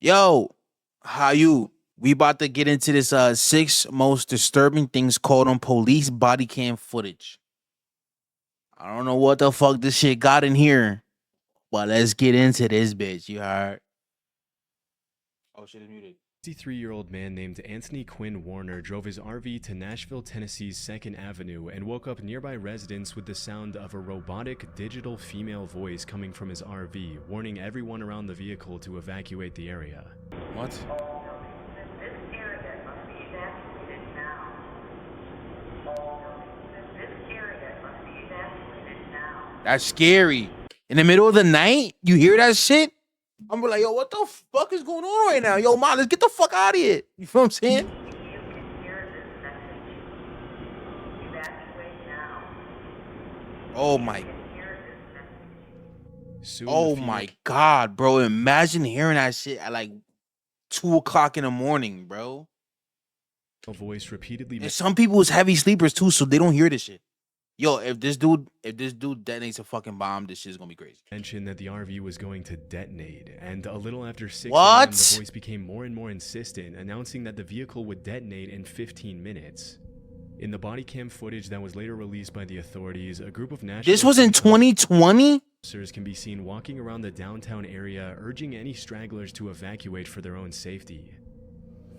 Yo, how you? We about to get into this six most disturbing things caught on police body cam footage. I don't know what the fuck this shit got in here, but let's get into this bitch. You heard? Oh shit, it's muted. 63-year-old man named Anthony Quinn Warner drove his RV to Nashville, Tennessee's 2nd Avenue and woke up nearby residents with the sound of a robotic digital female voice coming from his RV, warning everyone around the vehicle to evacuate the area. What? This area must be evacuated now. This area must be evacuated now. That's scary. In the middle of the night, you hear that shit? I'm like, yo, what the fuck is going on right now? Yo, man, let's get the fuck out of here. You feel what I'm saying? If you can hear this message, evacuate now. Oh my, You can hear this message. Soon, oh the my god, bro. Imagine hearing that shit at like 2 o'clock in the morning, bro. female voice repeatedly And some people is heavy sleepers too, so they don't hear this shit. Yo, if this dude detonates a fucking bomb, this shit's gonna be crazy. mentioned that the RV was going to detonate, and a little after 6 What? a.m., the voice became more and more insistent, announcing that the vehicle would detonate in 15 minutes. In the body cam footage that was later released by the authorities, a group of Nashville This was in 2020? officers can be seen walking around the downtown area, urging any stragglers to evacuate for their own safety.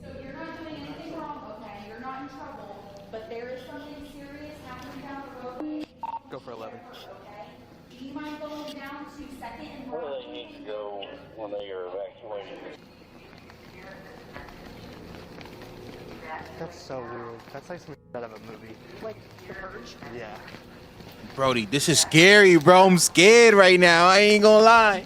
So you're not doing anything wrong, okay? You're not in trouble, but there is something serious happening down the road. Go for 11. Okay? Do you mind going down to 2nd and Where they need to go when they are evacuating. That's so weird. That's like something out of a movie. like the purge. Yeah. Brody, this is scary, bro. I'm scared right now. I ain't gonna lie.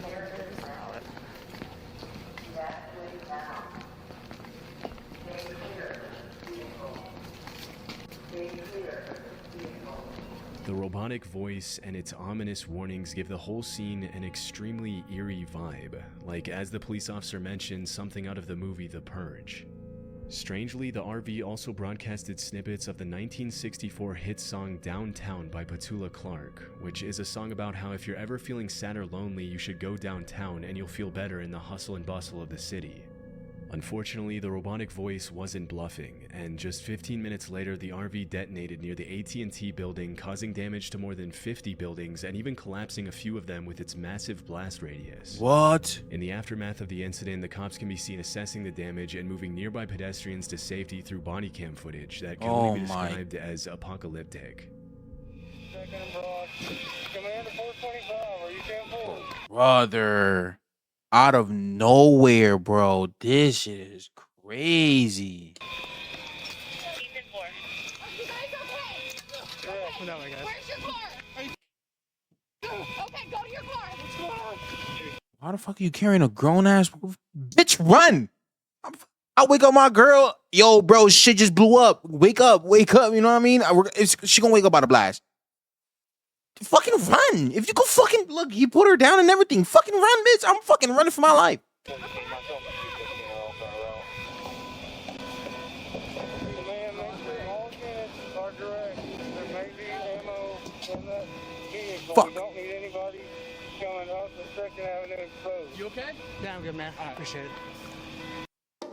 The robotic voice and its ominous warnings give the whole scene an extremely eerie vibe, like, as the police officer mentioned, something out of the movie The Purge. Strangely, the RV also broadcasted snippets of the 1964 hit song Downtown by Petula Clark, which is a song about how if you're ever feeling sad or lonely, you should go downtown and you'll feel better in the hustle and bustle of the city. Unfortunately, the robotic voice wasn't bluffing, and just 15 minutes later, the RV detonated near the AT&T building, causing damage to more than 50 buildings and even collapsing a few of them with its massive blast radius. What? In the aftermath of the incident, the cops can be seen assessing the damage and moving nearby pedestrians to safety through body cam footage that can only be described as apocalyptic. Second and Broad. Commander 425, are you 10-4? Brother. Out of nowhere, bro. This shit is crazy. Ethan 4. Are you guys okay? No, my guys. Where's your car? Okay, go to your car. What's going on? Why the fuck are you carrying a grown ass? Bitch, run! I wake up my girl. Yo, bro, shit just blew up. Wake up, wake up. You know what I mean? She gonna wake up out of blast. Fucking run. If you go fucking look, he put her down and everything. Fucking run, bitch. I'm fucking running for my life. Command, make sure all units are direct. There may be ammo in that vehicle. Fuck. We don't need anybody coming up the 2nd Avenue exposed. You okay? Yeah, I'm good, man. I appreciate it.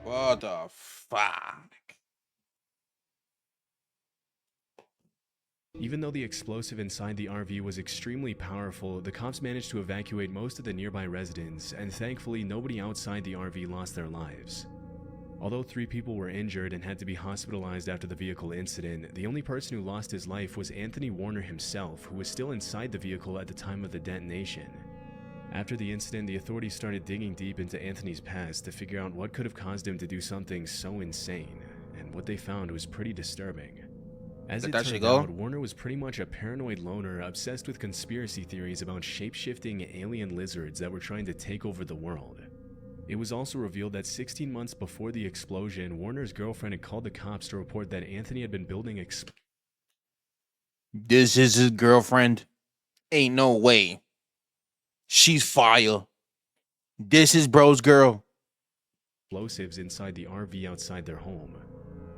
What the fuck? Even though the explosive inside the RV was extremely powerful, the cops managed to evacuate most of the nearby residents, and thankfully nobody outside the RV lost their lives. Although 3 people were injured and had to be hospitalized after the vehicle incident, the only person who lost his life was Anthony Warner himself, who was still inside the vehicle at the time of the detonation. After the incident, the authorities started digging deep into Anthony's past to figure out what could have caused him to do something so insane, and what they found was pretty disturbing. As it Let that shit turned go? out, Warner was pretty much a paranoid loner obsessed with conspiracy theories about shape-shifting alien lizards that were trying to take over the world. It was also revealed that 16 months before the explosion, Warner's girlfriend had called the cops to report that Anthony had been building This is his girlfriend. Ain't no way. She's fire. This is bro's girl. explosives inside the RV outside their home.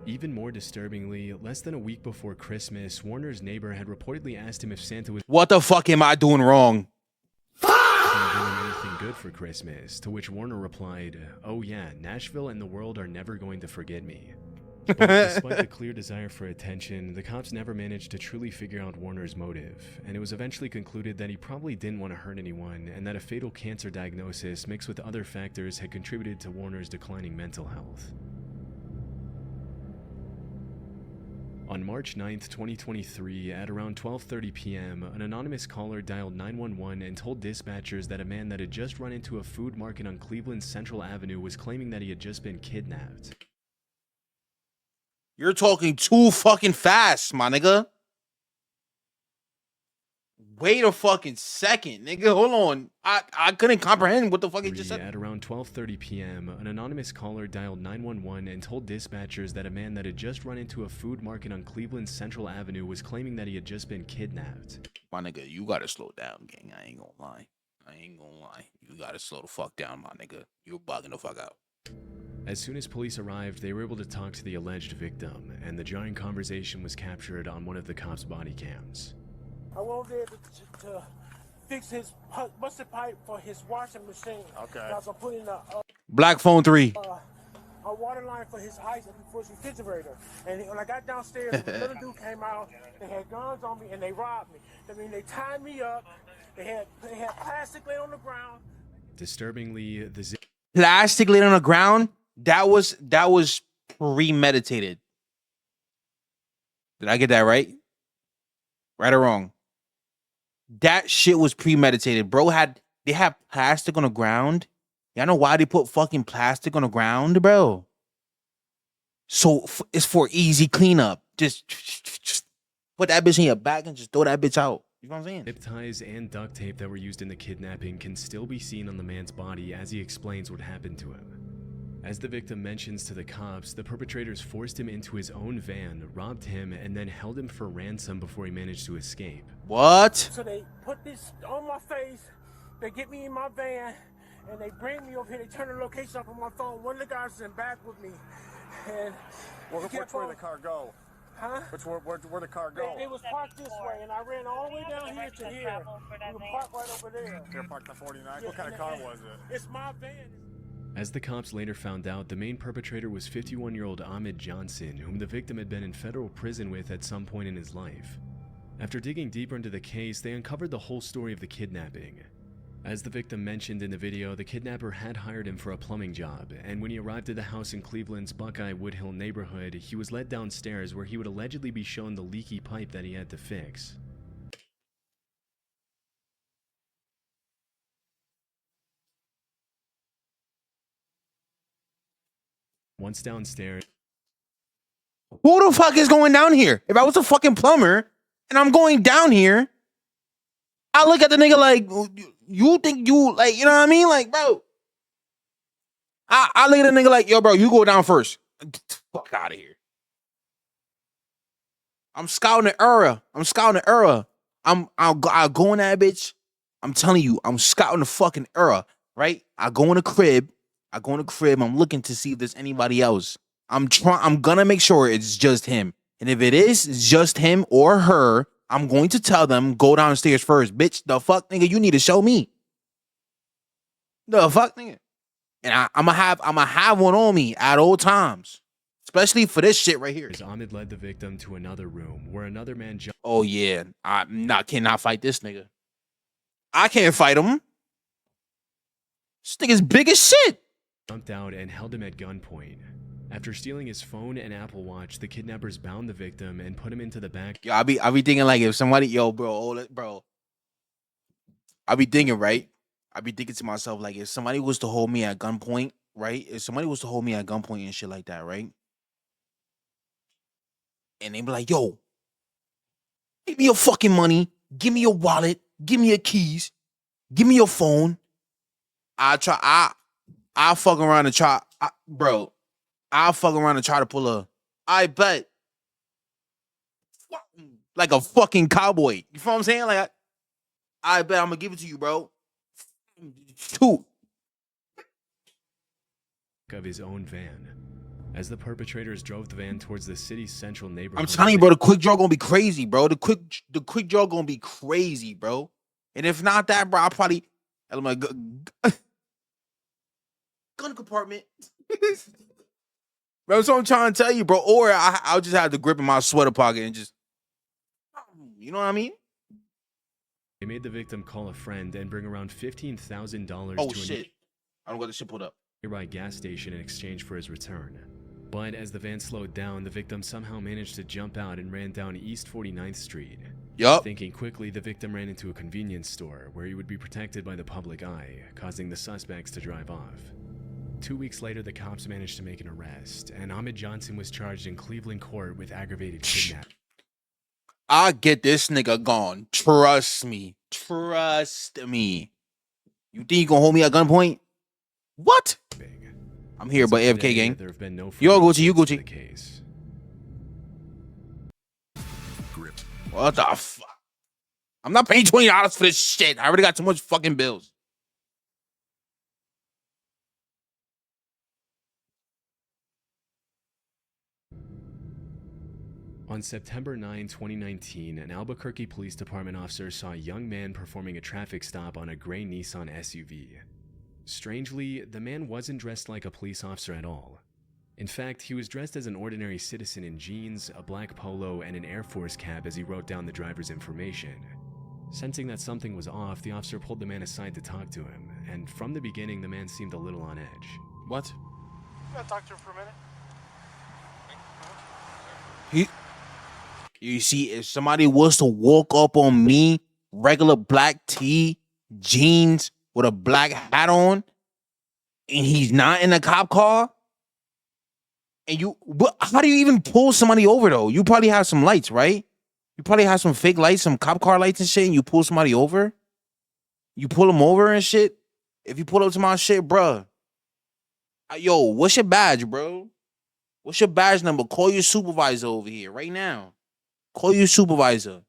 Even more disturbingly, less than a week before Christmas, Warner's neighbor had reportedly asked him if Santa was What the fuck am I doing wrong? doing anything anything good for Christmas, to which Warner replied, "Oh yeah, Nashville and the world are never going to forget me." But despite the clear desire for attention, the cops never managed to truly figure out Warner's motive, and it was eventually concluded that he probably didn't want to hurt anyone, and that a fatal cancer diagnosis mixed with other factors had contributed to Warner's declining mental health. On March 9th, 2023, at around 12:30 p.m., an anonymous caller dialed 911 and told dispatchers that a man that had just run into a food market on Cleveland's Central Avenue was claiming that he had just been kidnapped. You're talking too fucking fast, my nigga. Wait a fucking second, nigga. Hold on. I couldn't comprehend what the fuck he just said. At around 12:30 p.m., an anonymous caller dialed 911 and told dispatchers that a man that had just run into a food market on Cleveland's Central Avenue was claiming that he had just been kidnapped. My nigga, you gotta slow down, gang. I ain't gonna lie. You gotta slow the fuck down, my nigga. You're bugging the fuck out. As soon as police arrived, they were able to talk to the alleged victim, and the jarring conversation was captured on one of the cops' body cams. I won't be able to fix his busted pipe for his washing machine. Okay. I was putting Black phone 3. A water line for his ice and for his refrigerator. And when I got downstairs, the little dude came out. They had guns on me and they robbed me. I mean, they tied me up. They had plastic laid on the ground. Disturbingly, the Plastic laid on the ground. That was premeditated. Did I get that right? Right or wrong? That shit was premeditated. Bro they had plastic on the ground. Y'all know why they put fucking plastic on the ground, bro? So it's for easy cleanup. Just put that bitch in your bag and just throw that bitch out. You know what I'm saying? zip ties and duct tape that were used in the kidnapping can still be seen on the man's body as he explains what happened to him. As the victim mentions to the cops, the perpetrators forced him into his own van, robbed him, and then held him for ransom before he managed to escape. What? So they put this on my face, they get me in my van, and they bring me over here. They turn the location up on my phone. One of the guys is in back with me. And Which way did the car go? Huh? Where the car go? It was parked this way, and I ran all the way down here to here. We were parked right over there. You're parked the 49. What kind of car was it? It's my van. As the cops later found out, the main perpetrator was 51-year-old Ahmed Johnson, whom the victim had been in federal prison with at some point in his life. After digging deeper into the case, they uncovered the whole story of the kidnapping. As the victim mentioned in the video, the kidnapper had hired him for a plumbing job, and when he arrived at the house in Cleveland's Buckeye Woodhill neighborhood, he was led downstairs where he would allegedly be shown the leaky pipe that he had to fix. Once downstairs, Who the fuck is going down here? If I was a fucking plumber and I'm going down here, I look at the nigga like, you think you, like, you know what I mean? Like, bro. I look at the nigga like, yo, bro, you go down first. Fuck out of here. I'm scouting the era. I'll go in that bitch. I'm telling you, I'm scouting the fucking era, right? I go in the crib. I'm looking to see if there's anybody else. I'm gonna make sure it's just him. And if it is just him or her, I'm going to tell them, go downstairs first. Bitch, the fuck, nigga, you need to show me. The fuck, nigga. And I'ma have one on me at all times. Especially for this shit right here. Ahmed led the victim to another room where another man jumped. Oh yeah, I cannot fight this nigga. I can't fight him. This nigga's big as shit. Jumped out and held him at gunpoint. After stealing his phone and Apple Watch, the kidnappers bound the victim and put him into the back. Yo, I be thinking like if somebody, yo, bro, I be thinking, right? I be thinking to myself like if somebody was to hold me at gunpoint, right? If somebody was to hold me at gunpoint and shit like that, right? And they be like, yo, give me your fucking money, give me your wallet, give me your keys, give me your phone. I'll fuck around and try, I'll fuck around and try to pull a, I bet, like a fucking cowboy. You feel what I'm saying? Like, I bet I'm gonna give it to you, bro. Two. Of his own van. As the perpetrators drove the van towards the city's central neighborhood. I'm telling you, bro, the quick draw gonna be crazy, bro. The quick draw gonna be crazy, bro. And if not that, bro, I'll probably, I'm like, gun compartment. Bro, that's what I'm trying to tell you, bro. Or I'll just have the grip in my sweater pocket and just, you know what I mean? They made the victim call a friend and bring around $15,000 Oh, to shit. I don't got the shit pulled up. a nearby gas station in exchange for his return. But as the van slowed down, the victim somehow managed to jump out and ran down East 49th Street. Yup. Thinking quickly, the victim ran into a convenience store where he would be protected by the public eye, causing the suspects to drive off. 2 weeks later, the cops managed to make an arrest, and Ahmed Johnson was charged in Cleveland court with aggravated kidnapping. I'll get this nigga gone. Trust me. Trust me. You think you gonna hold me at gunpoint? What? I'm here, but AFK gang. There have been no Yo, Gucci, you further Gucci. case. What the fuck? I'm not paying $20 for this shit. I already got too much fucking bills. On September 9, 2019, an Albuquerque Police Department officer saw a young man performing a traffic stop on a gray Nissan SUV. Strangely, the man wasn't dressed like a police officer at all. In fact, he was dressed as an ordinary citizen in jeans, a black polo, and an Air Force cap as he wrote down the driver's information. Sensing that something was off, the officer pulled the man aside to talk to him, and from the beginning, the man seemed a little on edge. What? Can I talk to him for a minute? You see, if somebody was to walk up on me, regular black tee, jeans, with a black hat on, and he's not in a cop car, and how do you even pull somebody over though? You probably have some lights, right? You probably have some fake lights, some cop car lights and shit, and you pull somebody over? You pull them over and shit? If you pull up to my shit, bruh. Yo, what's your badge, bro? What's your badge number? Call your supervisor over here right now. Call your supervisor.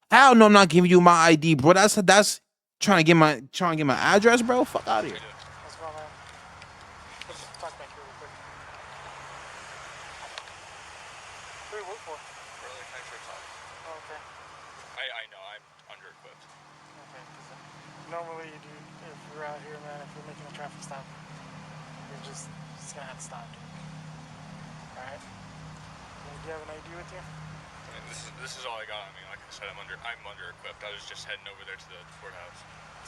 Hell no, I'm not giving you my ID, bro. That's trying to get my address, bro. Fuck out of here. What's going on? Let's just talk back here real quick. Who do you work for? For the country club. Oh, okay. I know, I'm under-equipped. Okay, because normally you do, if you're out here, man, if you're making a traffic stop, you're just gonna have to stop, dude. Alright? Do you have an ID with you? I mean, this is all I got. I mean, like I said, I'm under-equipped. I was just heading over there to the courthouse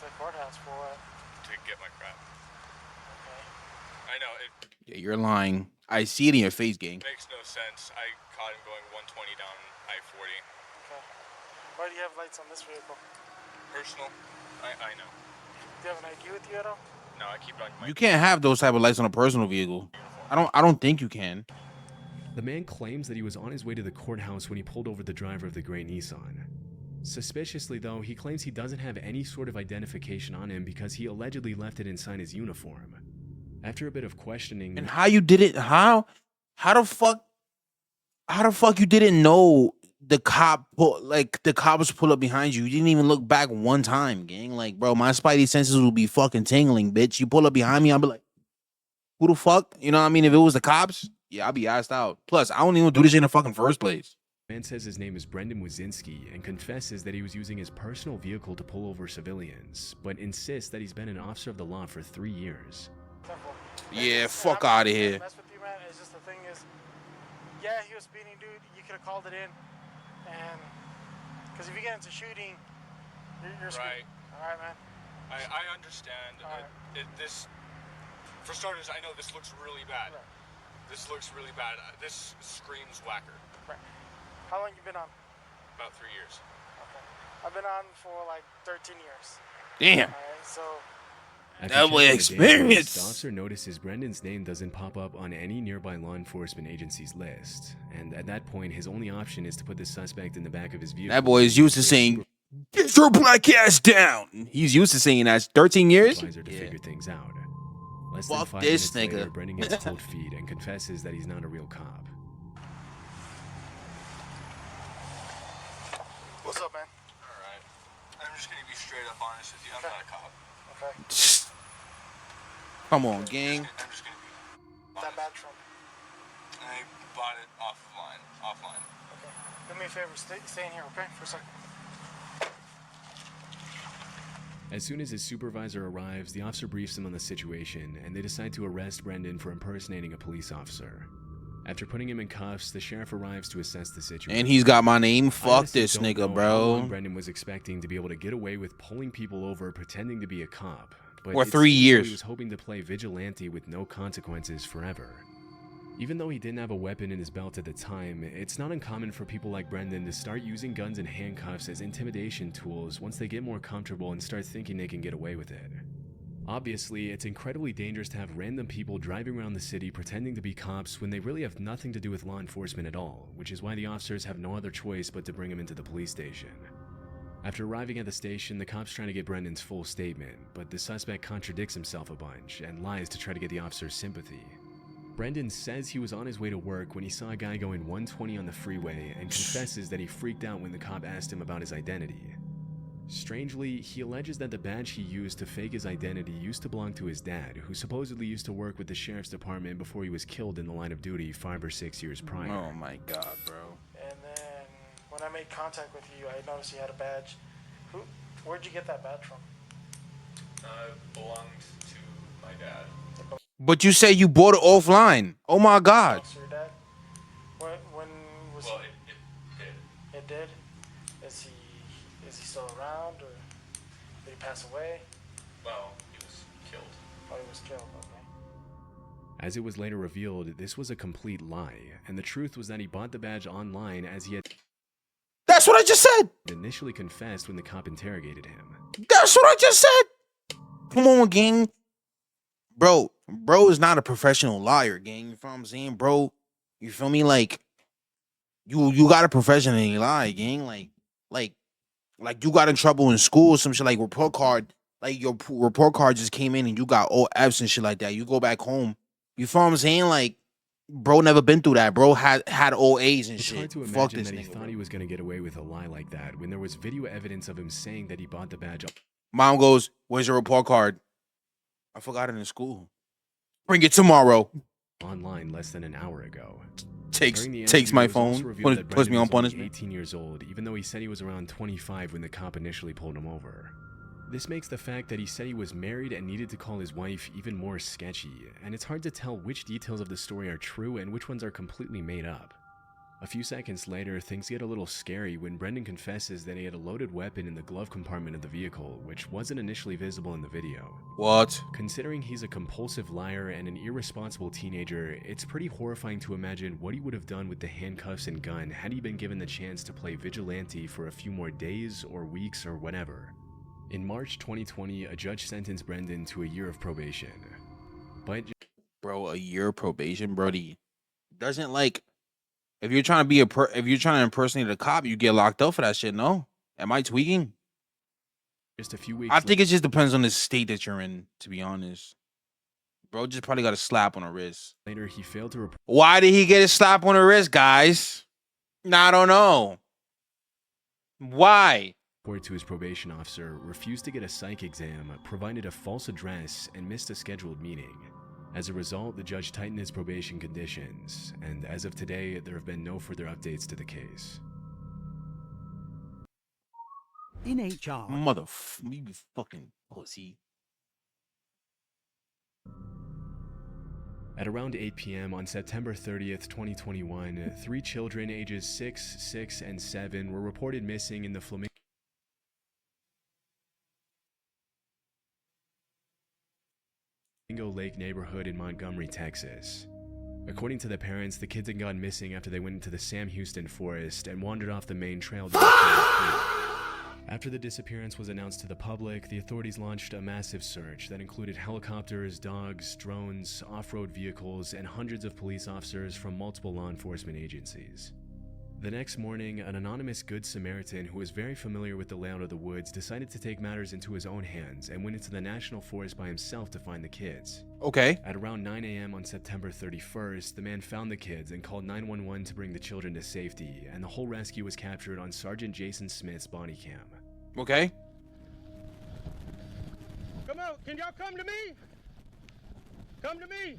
To the courthouse for what? to get my crap. Okay. I know, it Yeah, you're lying. I see it in your face, gang. makes no sense. I caught him going 120 down I-40. Okay. Why do you have lights on this vehicle? Personal, I know. Do you have an ID with you at all? No, I keep it on my You can't have those type of lights on a personal vehicle. I don't think you can. The man claims that he was on his way to the courthouse when he pulled over the driver of the gray Nissan. Suspiciously, though, he claims he doesn't have any sort of identification on him because he allegedly left it inside his uniform. After a bit of questioning, And how you did it? How the fuck you didn't know the cops pull up behind you? You didn't even look back one time, gang. Like, bro, my spidey senses will be fucking tingling, bitch. You pull up behind me, I'll be like, who the fuck? You know what I mean? If it was the cops, yeah, I'll be asked out. Plus, I don't even do this in the fucking first place. the man says his name is Brendan Wazinski and confesses that he was using his personal vehicle to pull over civilians, but insists that he's been an officer of the law for 3 years. Simple. Yeah, And fuck I'm not outta trying to here. Mess with you, man. It's just the thing is, yeah, he was speeding, dude. You could have called it in, and because if you get into shooting, you're Right. screwed. All right, man. I understand. All right. This, for starters, I know this looks really bad. Right. This looks really bad. This screams whacker. Right. How long you been on? About 3 years. Okay. I've been on for like 13 years. Damn. All right, so After That boy checking the experience. database, the officer notices Brendan's name doesn't pop up on any nearby law enforcement agency's list, and at that point, his only option is to put the suspect in the back of his vehicle. That boy is used to saying, "Get your black ass down." He's used to saying that. 13 years? Advisor to Yeah. figure things out. Less than Fuck 5 this minutes later, nigga. Brendan gets cold feet and confesses that he's not a real cop. what's up, man? Alright. I'm just gonna be straight up honest with you. I'm not a cop. Okay. Come on, gang. I'm just gonna be That honest. badge from? I bought it offline. Okay. Do me a favor. Stay in here, okay, for a second. As soon as his supervisor arrives, the officer briefs him on the situation, and they decide to arrest Brendan for impersonating a police officer. After putting him in cuffs, the sheriff arrives to assess the situation. And he's got my name. I Fuck honestly this don't know nigga, how bro. long Brendan was expecting to be able to get away with pulling people over pretending to be a cop. But Or it 3 seems as though years. He was hoping to play vigilante with no consequences forever. Even though he didn't have a weapon in his belt at the time, it's not uncommon for people like Brendan to start using guns and handcuffs as intimidation tools once they get more comfortable and start thinking they can get away with it. Obviously, it's incredibly dangerous to have random people driving around the city pretending to be cops when they really have nothing to do with law enforcement at all, which is why the officers have no other choice but to bring him into the police station. After arriving at the station, the cops try to get Brendan's full statement, but the suspect contradicts himself a bunch and lies to try to get the officer's sympathy. Brendan says he was on his way to work when he saw a guy going 120 on the freeway and confesses that he freaked out when the cop asked him about his identity. Strangely, he alleges that the badge he used to fake his identity used to belong to his dad, who supposedly used to work with the sheriff's department before he was killed in the line of duty 5 or 6 years prior. Oh my god, bro. And then when I made contact with you, I noticed you had a badge. Where'd you get that badge from? Belonged to my dad. But you say you bought it offline. Oh my god. Your dad? When was Well, it did. it did? Is he still around, or did he pass away? Well, he was killed. Oh, he was killed. Okay. As it was later revealed, this was a complete lie, and the truth was that he bought the badge online as he had That's what I just said. initially confessed when the cop interrogated him. That's what I just said. Come on, gang. Bro is not a professional liar, gang. You feel what I'm saying, bro? You feel me? Like, you got to professionally lie, gang. Like you got in trouble in school, some shit like report card. Like, your report card just came in and you got all F's and shit like that. You go back home. You feel what I'm saying? Like, bro never been through that. Bro had all A's and It's shit. hard to Fuck imagine this that he nigga, thought bro. he was going to get away with a lie like that when there was video evidence of him saying that he bought the badge Mom goes, "Where's your report card?" I forgot it in school. Bring it tomorrow. online less than an hour ago. Takes During the my interview, it was also phone, revealed that puts me Brendan on was only punishment. 18 years old, even though he said he was around 25 when the cop initially pulled him over. This makes the fact that he said he was married and needed to call his wife even more sketchy, and it's hard to tell which details of the story are true and which ones are completely made up. A few seconds later, things get a little scary when Brendan confesses that he had a loaded weapon in the glove compartment of the vehicle, which wasn't initially visible in the video. What? Considering he's a compulsive liar and an irresponsible teenager, it's pretty horrifying to imagine what he would have done with the handcuffs and gun had he been given the chance to play vigilante for a few more days or weeks or whatever. In March 2020, a judge sentenced Brendan to a year of probation. But Bro, a year probation, Brody. Doesn't like if you're trying to if you're trying to impersonate a cop, you get locked up for that shit, no? Am I tweaking? just a few weeks I think it just depends on the state that you're in, to be honest. Bro just probably got a slap on the wrist. later, he failed to report Why did he get a slap on the wrist, guys? Nah, I don't know. Why? to his probation officer, refused to get a psych exam, provided a false address, and missed a scheduled meeting. As a result, the judge tightened his probation conditions, and as of today, there have been no further updates to the case. In HR, You fucking pussy. At around 8 p.m. on September 30th, 2021, 3 children ages 6, 6, and 7 were reported missing in the Flamingo Lake neighborhood in Montgomery, Texas. According to the parents, the kids had gone missing after they went into the Sam Houston forest and wandered off the main trail down Clear Creek. After the disappearance was announced to the public, the authorities launched a massive search that included helicopters, dogs, drones, off-road vehicles, and hundreds of police officers from multiple law enforcement agencies. The next morning, an anonymous Good Samaritan who was very familiar with the layout of the woods decided to take matters into his own hands and went into the national forest by himself to find the kids. Okay. At around 9 a.m. on September 31st, the man found the kids and called 911 to bring the children to safety, and the whole rescue was captured on Sergeant Jason Smith's body cam. Okay. Come out. Can y'all come to me? Come to me.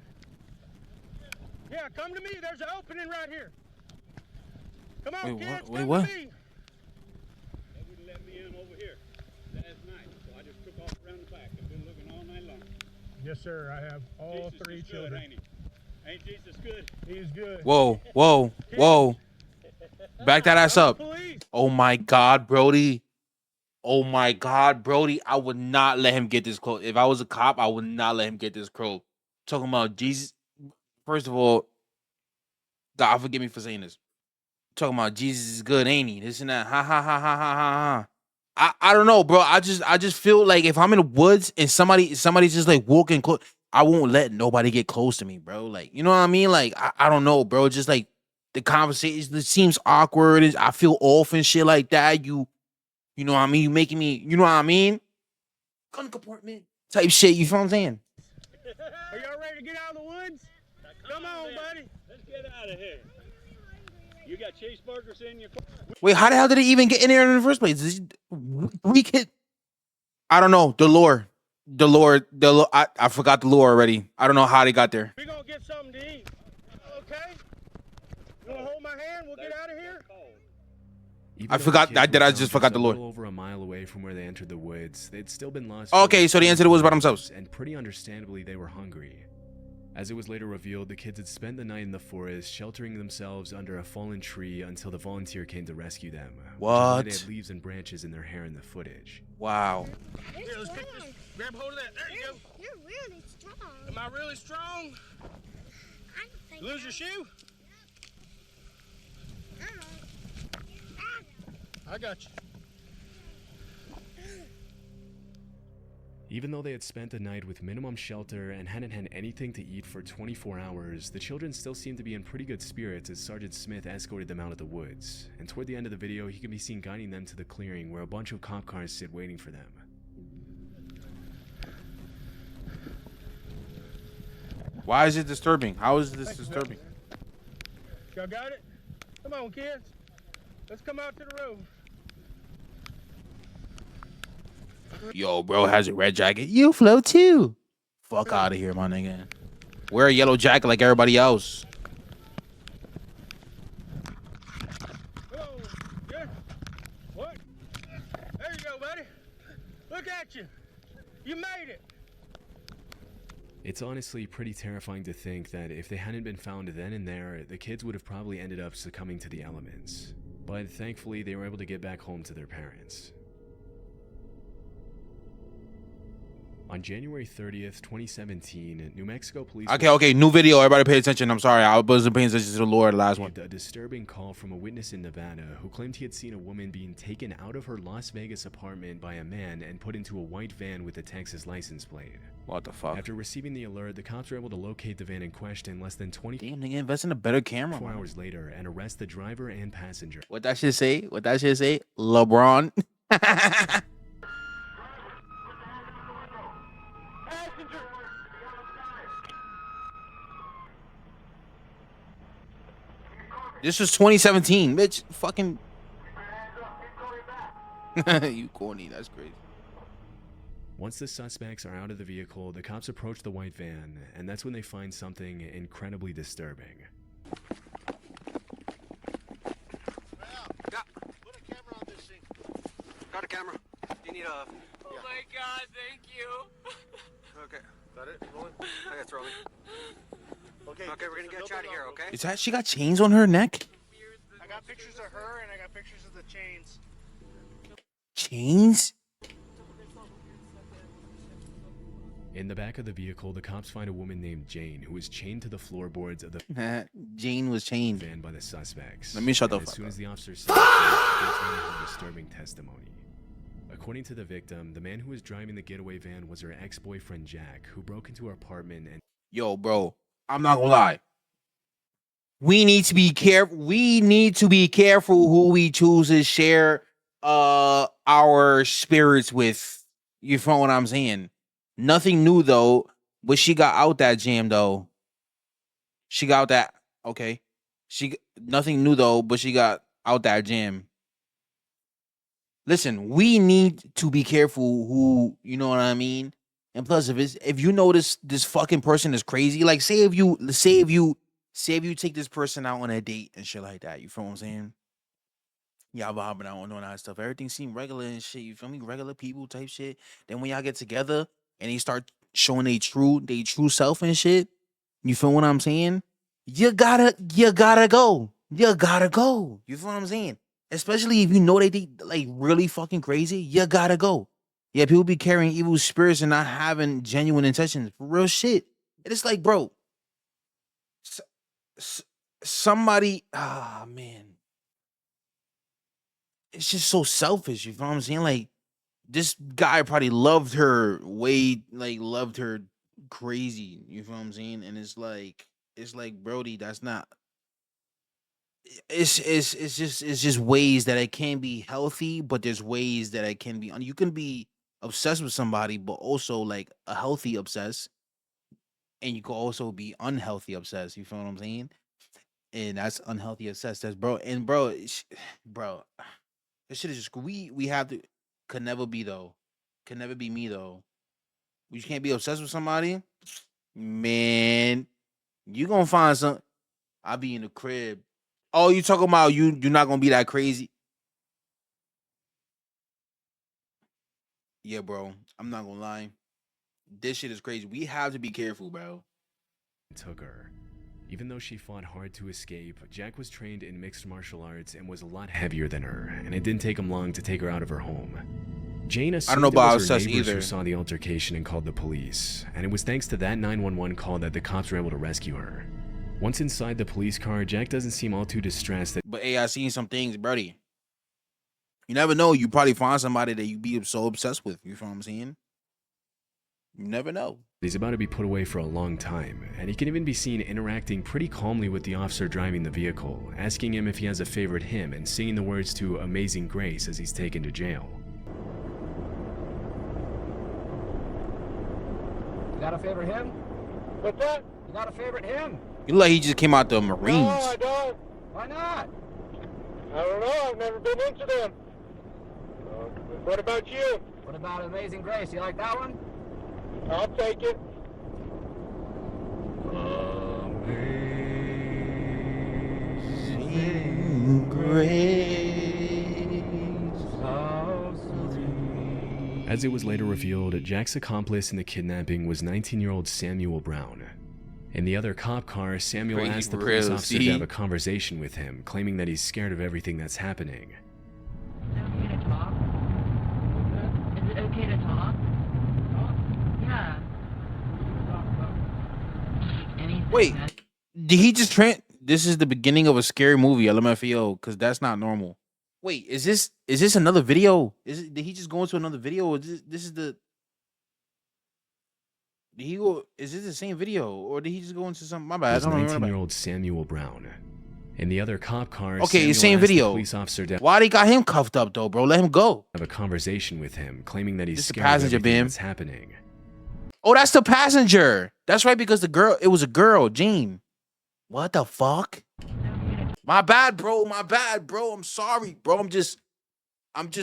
Yeah, come to me. There's an opening right here. Come on, Wait, kids. what? Wait, come what? to me. They wouldn't let me in over here last night, so I just took off Yes, sir. I have all three children. Ain't Jesus good? He is good. Whoa, whoa, whoa. Back that ass up. Oh my God, Brody. Oh my God, Brody. I would not let him get this close. If I was a cop, I would not let him get this close. Talking about Jesus. First of all, God forgive me for saying this. Talking about Jesus is good, ain't he? This and that. Ha ha ha ha ha ha ha. I don't know, bro. I just feel like if I'm in the woods and somebody's just like walking close, I won't let nobody get close to me, bro. Like, you know what I mean? Like, I don't know, bro. Just like the conversation, it seems awkward. I feel off and shit like that. You know what I mean? You making me, you know what I mean? Gun compartment type shit. You feel what I'm saying? Are y'all ready to get out of the woods? Come on, buddy. Let's get out of here. You got cheeseburgers in your car? Wait, how the hell did he even get in there in the first place? We could. I don't know. The lore. I forgot the lore already. I don't know how they got there. We're going to get something to eat. Okay? You want to hold my hand? We'll get out of here? Even I though forgot. the kids I were just found forgot the a lore. little over a mile away from where they entered the woods, they'd still been lost. Okay, so they entered the woods by themselves. And pretty understandably, they were hungry. As it was later revealed, the kids had spent the night in the forest, sheltering themselves under a fallen tree until the volunteer came to rescue them. Which is why they had leaves and branches in their hair in the footage. Wow. Here, let's pick this. Grab hold of that. There you go. You're really strong. Am I really strong? I don't think Lose your shoe? I got you. Even though they had spent the night with minimum shelter and hadn't had anything to eat for 24 hours, the children still seemed to be in pretty good spirits as Sergeant Smith escorted them out of the woods. And toward the end of the video, he can be seen guiding them to the clearing where a bunch of cop cars sit waiting for them. Why is it disturbing? How is this disturbing? Y'all got it? Come on, kids. Let's come out to the road. Yo, bro has a red jacket. You float too. Fuck out of here, my nigga. Wear a yellow jacket like everybody else. Come on. Yeah. What? There you go, buddy. Look at you. You made it. It's honestly pretty terrifying to think that if they hadn't been found then and there, the kids would have probably ended up succumbing to the elements. But thankfully, they were able to get back home to their parents. On January 30th, 2017, New Mexico police... Okay, new video. Everybody pay attention. I'm sorry. I wasn't paying attention to the lore, the last one. A disturbing call from a witness in Nevada who claimed he had seen a woman being taken out of her Las Vegas apartment by a man and put into a white van with a Texas license plate. What the fuck? After receiving the alert, the cops were able to locate the van in question less than 24 Damn, nigga, invest in a better camera. 4 hours later and arrest the driver and passenger. What that shit say? LeBron. This was 2017, bitch. Fucking. You corny. That's crazy. Once the suspects are out of the vehicle, the cops approach the white van, and that's when they find something incredibly disturbing. Put a camera on this thing. Got a camera. You need a... Oh my God, thank you. Okay. Got it? Rolling? I got rolling. Okay, we're gonna get you out of here, okay? Is that she got chains on her neck? I got pictures of her and I got pictures of the chains. Chains? In the back of the vehicle, the cops find a woman named Jane who was chained to the floorboards of the Jane was chained van by the suspects. Let me shut the fuck up. As soon as the officers saw her disturbing testimony. According to the victim, the man who was driving the getaway van was her ex-boyfriend Jack, who broke into her apartment and... Yo, bro, I'm not gonna lie. We need to be careful. We need to be careful who we choose to share our spirits with. You feel what I'm saying? Nothing new though, but she got out that jam though. She got out that okay. Nothing new though, but she got out that jam. Listen, we need to be careful who, you know what I mean? And plus, if you know this fucking person is crazy, like say if you take this person out on a date and shit like that, you feel what I'm saying? Y'all vibing out and all that stuff. Everything seemed regular and shit. You feel me? Regular people type shit. Then when y'all get together and they start showing they true self and shit. You feel what I'm saying? You gotta go. You gotta go. You feel what I'm saying? Especially if you know they like really fucking crazy. You gotta go. Yeah, people be carrying evil spirits and not having genuine intentions. For real shit. And it's like, bro, s- somebody, man. It's just so selfish. You feel what I'm saying? Like, this guy probably loved her loved her crazy. You feel what I'm saying? And it's like, Brody, that's not. It's just ways that it can be healthy, but there's ways that it can be. You can be obsessed with somebody, but also like a healthy obsessed, and you can also be unhealthy obsessed. You feel what I'm saying? And that's unhealthy obsessed. That's bro. And bro, bro, this shit is just we have to could never be though. Could never be me though. You can't be obsessed with somebody, man. You gonna find some. I be in the crib. Oh, you talking about you're not gonna be that crazy? Yeah, bro. I'm not gonna lie. This shit is crazy. We have to be careful, bro. Took her. Even though she fought hard to escape, Jack was trained in mixed martial arts and was a lot heavier than her, and it didn't take him long to take her out of her home. Jane assumed I don't know it about was her us neighbors either. who saw the altercation and called the police, and it was thanks to that 911 call that the cops were able to rescue her. Once inside the police car, Jack doesn't seem all too distressed that But hey, I seen some things, buddy. You never know. You probably find somebody that you be so obsessed with. You feel what I'm saying? You never know. he's about to be put away for a long time, and he can even be seen interacting pretty calmly with the officer driving the vehicle, asking him if he has a favorite hymn and singing the words to Amazing Grace as he's taken to jail. You got a favorite hymn? What's that? You got a favorite hymn? You look like he just came out the No, Marines. I don't. Why not? I don't know. I've never been into them. What about you? What about Amazing Grace? You like that one? I'll take it. As it was later revealed, Jack's accomplice in the kidnapping was 19-year-old Samuel Brown. In the other cop car, Samuel Crazy asked the for police real, officer see? to have a conversation with him, claiming that he's scared of everything that's happening. Okay to talk? Is it okay to talk? Yeah. Anything. Wait, did he just This is the beginning of a scary movie, LMFAO, because that's not normal. Wait, is this another video? Did he just go into another video? Or this is the? Did he go? Is this the same video, or did he just go into something? My bad. I Was don't remember. 19-year-old Samuel Brown. In the other cop car, Okay, Samuel same asked the video. police officer to Why they got him cuffed up though, bro? Let him go. have a conversation with him, claiming that he's This the scared of passenger, everything Bam. that's happening. Oh, that's the passenger. That's right, because it was a girl, Jean. What the fuck? My bad, bro. My bad, bro. I'm sorry, bro. I'm just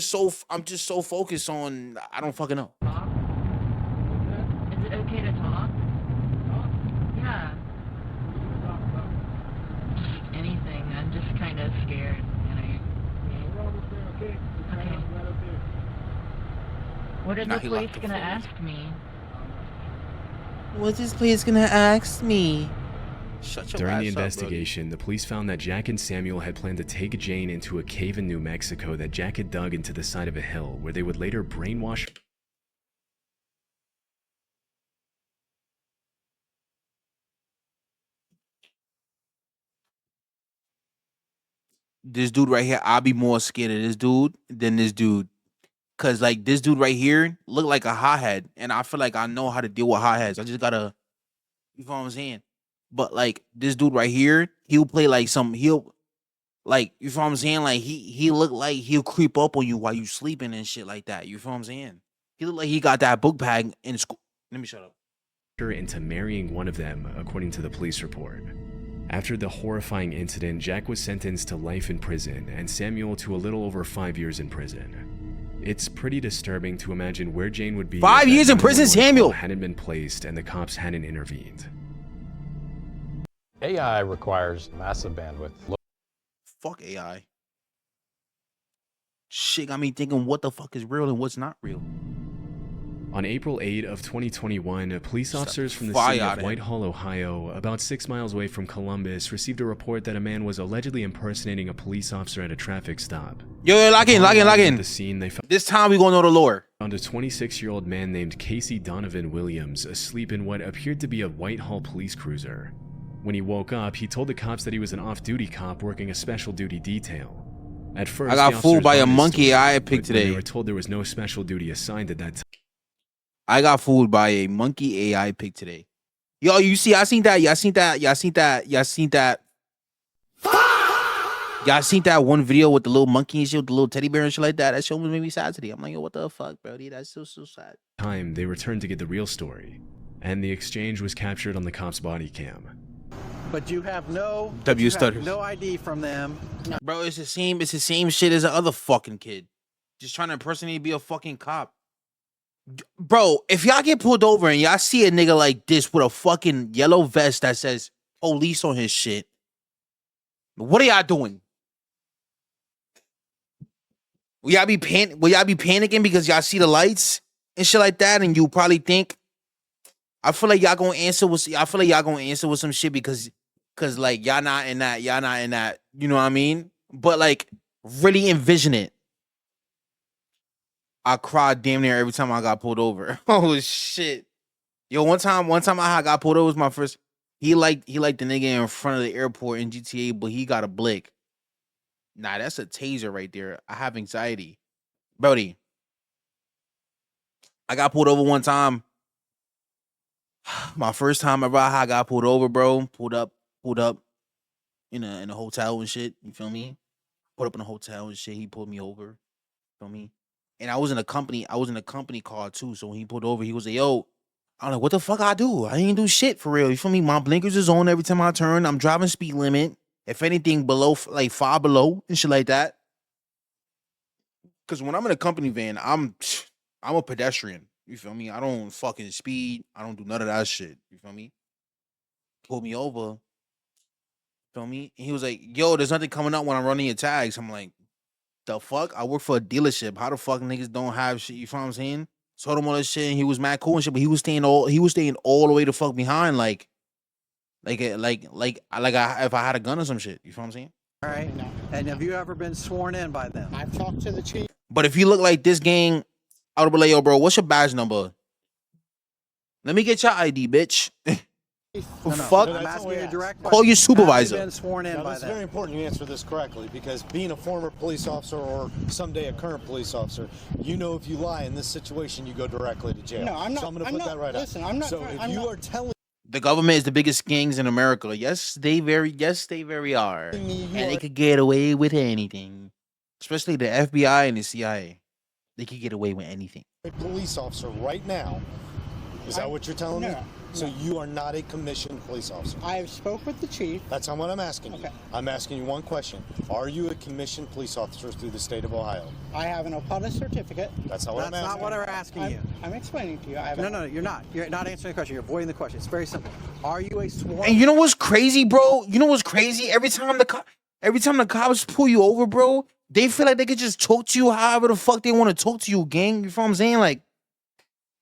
so focused on. I don't fucking know. Is it okay to talk? Yeah. Anything. I'm just kind of scared. And okay. What are Nah, the he police locked the gonna phone. ask me? What's this place gonna ask me? Shut your During the ass up, bro. investigation, the police found that Jack and Samuel had planned to take Jane into a cave in New Mexico that Jack had dug into the side of a hill, where they would later brainwash. This dude right here, I'll be more scared of this dude than this dude. Cause like this dude right here look like a hothead, and I feel like I know how to deal with hotheads. I just gotta, you know what I'm saying? But like this dude right here, he'll play like he'll like, you feel what I'm saying? Like he look like he'll creep up on you while you sleeping and shit like that. You feel what I'm saying? He look like he got that book bag in school. Let me shut up. her into marrying one of them, according to the police report. After the horrifying incident, Jack was sentenced to life in prison, and Samuel to a little over 5 years in prison. It's pretty disturbing to imagine where Jane would be. 5 if that years in prison, 911 Samuel! call hadn't been placed and the cops hadn't intervened. AI requires massive bandwidth. Fuck AI. Shit got me thinking, what the fuck is real and what's not real? On April 8 of 2021, police officers from the fire city out of of Whitehall, Ohio, about 6 miles away from Columbus, received a report that a man was allegedly impersonating a police officer at a traffic stop. Yo, lock in. At the scene, they found This time we gonna know the lore. a 26-year-old man named Casey Donovan Williams asleep in what appeared to be a Whitehall police cruiser. When he woke up, he told the cops that he was an off-duty cop working a special duty detail. At first, I got the fooled officers by a bought his monkey story, AI pic but when today. They were told there was no special duty assigned at that time. I got fooled by a monkey AI pic today. Yo, you see, I seen that. Y'all seen that one video with the little monkey and shit, with the little teddy bear and shit like that? That shit made me sad today. I'm like, yo, what the fuck, bro? That's so sad. They returned to get the real story, and the exchange was captured on the cops' body cam. But you have no no ID from them. Bro, it's the same shit as the other fucking kid. Just trying to impersonate be a fucking cop. Bro, if y'all get pulled over and y'all see a nigga like this with a fucking yellow vest that says police on his shit, what are y'all doing? Will y'all be panicking because y'all see the lights and shit like that, and you probably think, I feel like y'all gonna answer with some shit because like y'all not in that, you know what I mean? But like really envision it. I cried damn near every time I got pulled over. Oh shit. Yo, one time I got pulled over was my first. He liked the nigga in front of the airport in GTA, but he got a blick. Nah, that's a taser right there. I have anxiety. Brody, I got pulled over one time. My first time ever I got pulled over, bro. Pulled up in a hotel and shit. You feel me? Put up in a hotel and shit. He pulled me over. Feel me? And I was in a company car too. So when he pulled over, he was like, yo, I'm like, what the fuck I do? I ain't do shit for real. You feel me? My blinkers is on every time I turn. I'm driving speed limit. If anything below, like 5 below and shit like that. Cause when I'm in a company van, I'm a pedestrian. You feel me? I don't fucking speed. I don't do none of that shit. You feel me? Pulled me over. Feel me? And he was like, yo, there's nothing coming up when I'm running your tags. I'm like, the fuck? I work for a dealership. How the fuck niggas don't have shit? You feel what I'm saying? Told him all this shit and he was mad cool and shit, but he was staying all the way the fuck behind, if I had a gun or some shit. You feel what I'm saying? All right. And have you ever been sworn in by them? I've talked to the chief. But if you look like this gang, I would be like, yo, bro, what's your badge number? Let me get your ID, bitch. Fuck. I'm asking you a direct Call your supervisor. Have you been sworn in by It's them? very important you answer this correctly because being a former police officer or someday a current police officer, you know if you lie in this situation, you go directly to jail. No, I'm not. So I'm going to put that right listen, up. I'm not. So trying, if I'm you not, are telling The government is the biggest gangs in America. Yes, they very are. And they could get away with anything. Especially the FBI and the CIA. They could get away with anything. a police officer right now, is that what you're telling me? No. So you are not a commissioned police officer? I have spoke with the chief. That's not what I'm asking you. Okay. I'm asking you one question. Are you a commissioned police officer through the state of Ohio? I have an OPUDA certificate. That's not what I'm asking. That's not what we're asking you. I'm explaining to you. I have No, you're not. You're not answering the question. You're avoiding the question. It's very simple. Are you a sworn? And you know what's crazy, bro? You know what's crazy? Every time the cops pull you over, bro, they feel like they could just talk to you however the fuck they want to talk to you, gang. You feel what I'm saying? Like,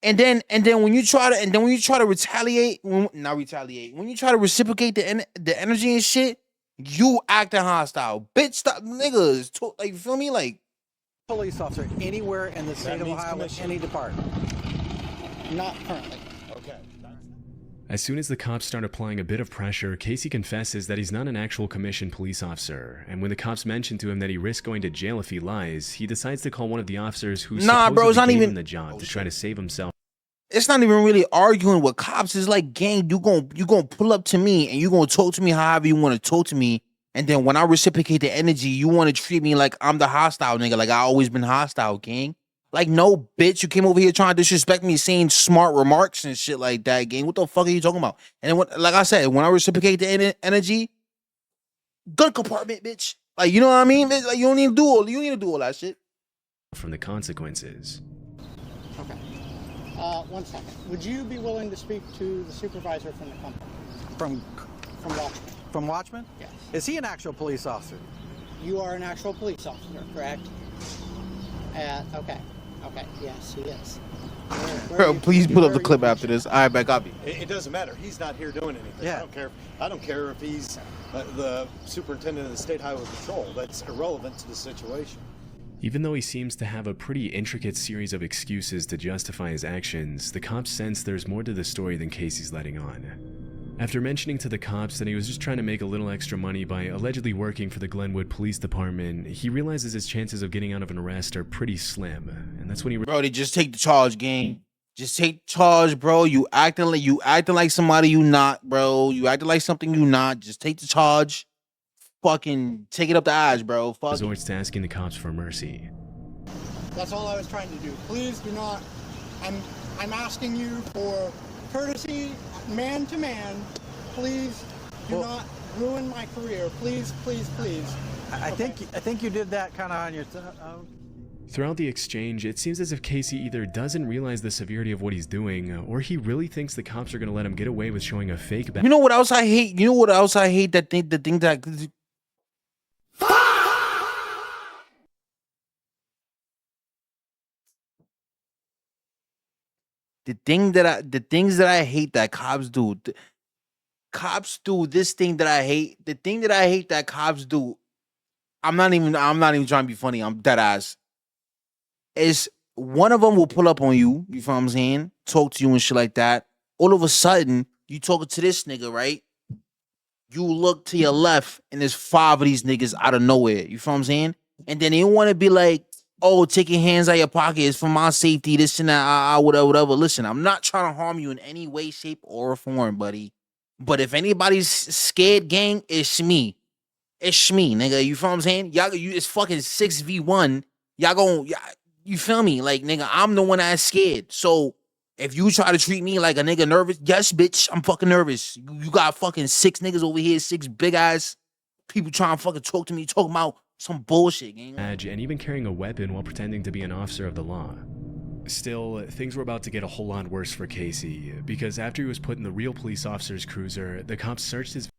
and then when you try to retaliate, when you try to reciprocate the energy and shit, you acting hostile, bitch. Stop, niggas. Like, you feel me? Like, police officer anywhere in the state of Ohio with any department? Not currently. Okay. As soon as the cops start applying a bit of pressure, Casey confesses that he's not an actual commissioned police officer, and when the cops mention to him that he risks going to jail if he lies, he decides to call one of the officers who supposedly gave him the job to try to save himself. It's not even really arguing with cops. It's like, gang, you gonna pull up to me and you gonna talk to me however you want to talk to me, and then when I reciprocate the energy, you want to treat me like I'm the hostile nigga, like I always been hostile, gang. Like, no, bitch, you came over here trying to disrespect me, saying smart remarks and shit like that, gang. What the fuck are you talking about? And then, like I said, when I reciprocate the energy, gun compartment, bitch. Like, you know what I mean? Like, you don't need to do all that shit. From the consequences. Okay. 1 second. Would you be willing to speak to the supervisor from the company? From Watchman. From Watchman? Yes. Is he an actual police officer? You are an actual police officer, correct? Okay. Yes, he is. Bro, please put up the clip after this. All right, back up. It doesn't matter. He's not here doing anything. Yeah. I don't care if he's the superintendent of the State Highway Patrol. That's irrelevant to the situation. Even though he seems to have a pretty intricate series of excuses to justify his actions, the cops sense there's more to the story than Casey's letting on. After mentioning to the cops that he was just trying to make a little extra money by allegedly working for the Glenwood Police Department, he realizes his chances of getting out of an arrest are pretty slim, and that's when he... Bro, they just take the charge, gang. Just take charge, bro. You acting like somebody you not, bro. You acting like something you not. Just take the charge. Fucking take it up the ass, bro. Fuck. Resorts to asking the cops for mercy. That's all I was trying to do. Please do not. I'm asking you for courtesy, man to man. Please do not ruin my career. Please. I think you did that kind of on your own. Throughout the exchange, it seems as if Casey either doesn't realize the severity of what he's doing, or he really thinks the cops are going to let him get away with showing a fake badge. You know what else I hate? The thing the things that I hate that cops do. Cops do this thing that I hate. The thing that I hate that cops do. I'm not even trying to be funny. I'm dead ass. Is one of them will pull up on you. You feel what I'm saying? Talk to you and shit like that. All of a sudden, you talking to this nigga, right? You look to your left, and there's 5 of these niggas out of nowhere. You feel what I'm saying? And then they want to be like, oh, take your hands out of your pocket. It's for my safety, this and that, whatever. Listen, I'm not trying to harm you in any way, shape, or form, buddy. But if anybody's scared, gang, it's me. It's me, nigga. You feel what I'm saying? It's fucking 6v1. You feel me? Like, nigga, I'm the one that's scared. So if you try to treat me like a nigga nervous, yes, bitch, I'm fucking nervous. You got fucking 6 niggas over here, 6 big ass people trying to fucking talk to me, talking about some bullshit, gang. And even carrying a weapon while pretending to be an officer of the law. Still, things were about to get a whole lot worse for Casey, because after he was put in the real police officer's cruiser, the cops searched his...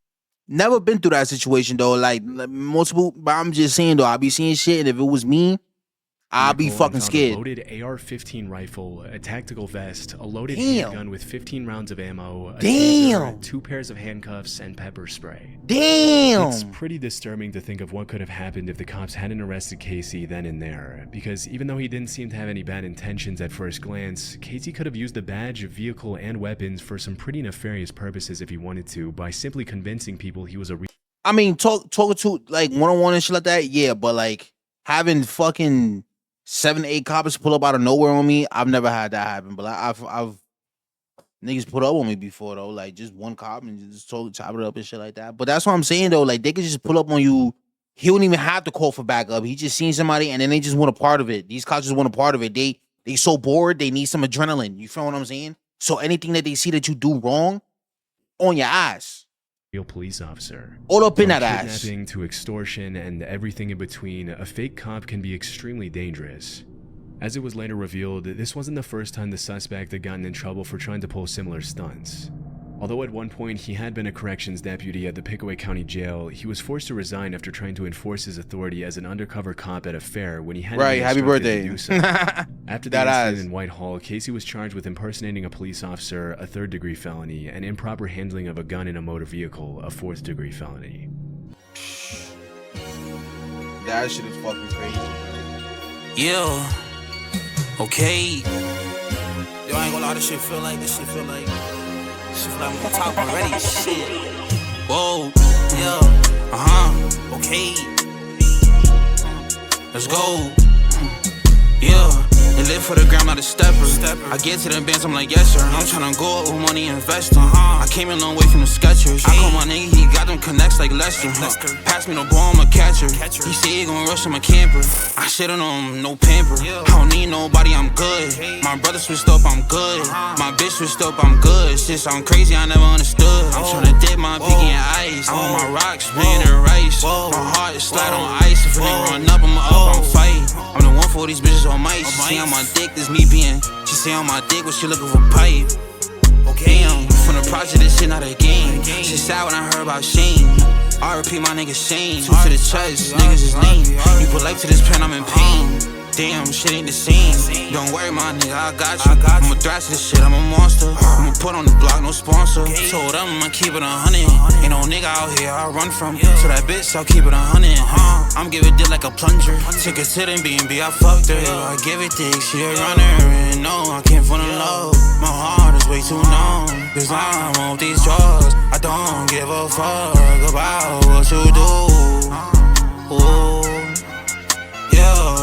Never been through that situation, though. Like multiple, but I'm just saying, though, I be seeing shit, and if it was me, I'll be fucking scared. A loaded AR-15 rifle, a tactical vest, a loaded gun with 15 rounds of ammo, a taser, 2 pairs of handcuffs, and pepper spray. Damn! It's pretty disturbing to think of what could have happened if the cops hadn't arrested Casey then and there, because even though he didn't seem to have any bad intentions at first glance, Casey could have used the badge, vehicle, and weapons for some pretty nefarious purposes if he wanted to, by simply convincing people he was a I mean, talking to, like, one-on-one and shit like that, yeah, but, like, having fucking 7, 8 cops pull up out of nowhere on me, I've never had that happen. But I've niggas put up on me before, though. Like, just one cop and just chop it up and shit like that. But that's what I'm saying, though. Like, they could just pull up on you. He wouldn't even have to call for backup. He just seen somebody and then they just want a part of it. These cops just want a part of it. They so bored, they need some adrenaline. You feel what I'm saying? So anything that they see that you do wrong, on your ass. Real police officer. All up in that ass. Kidnapping to extortion and everything in between, a fake cop can be extremely dangerous. As it was later revealed, this wasn't the first time the suspect had gotten in trouble for trying to pull similar stunts. Although at one point he had been a corrections deputy at the Pickaway County Jail, he was forced to resign after trying to enforce his authority as an undercover cop at a fair when he hadn't been happy birthday. to do so. After the incident in Whitehall, Casey was charged with impersonating a police officer, a 3rd-degree felony, and improper handling of a gun in a motor vehicle, a 4th-degree felony. That shit is fucking crazy. Yeah. Okay. Yo, I ain't gonna lie, this shit feel like I'm on top already. Shit. Whoa. Yeah. Okay. Let's go. Yeah. They live for the gram, not a stepper. I get to the bands, I'm like, yes sir. I'm tryna go up with money investing. I came a long way from the Skechers. I call my nigga, he got them connects like Lester. Pass me the ball, I'm a catcher. He say he gon' rush him a camper. I should've known, no pamper. I don't need nobody, I'm good. My brother switched up, I'm good. My bitch switched up, I'm good. Shit sound crazy, I never understood. I'm tryna dip my pinky in ice. I want my rocks, bringing the rice. My heart is slide on ice. If a nigga run up, I'm fight. I'm the one for these bitches on mic. She say on my dick, this me being. She say on my dick, what she looking for pipe. Okay, I'm from the project, this shit not a game. She sad when I heard about Shane. I repeat my nigga Shane. 2 to the chest, niggas is lame. You put life to this pen, I'm in pain. Damn, shit ain't the same. Don't worry, my nigga, I got you. I'ma thrash this shit, I'm a monster. I'ma put on the block, no sponsor. Told them I'ma keep it 100. Ain't no nigga out here I run from. So that bitch, I'll keep it 100. I'm giving dick like a plunger. Took her to the B&B, I fucked her. I give it dick, she a runner. And no, I can't fall in love. My heart is way too numb. Cause I'm on these drugs. I don't give a fuck about what you do. Ooh, yeah.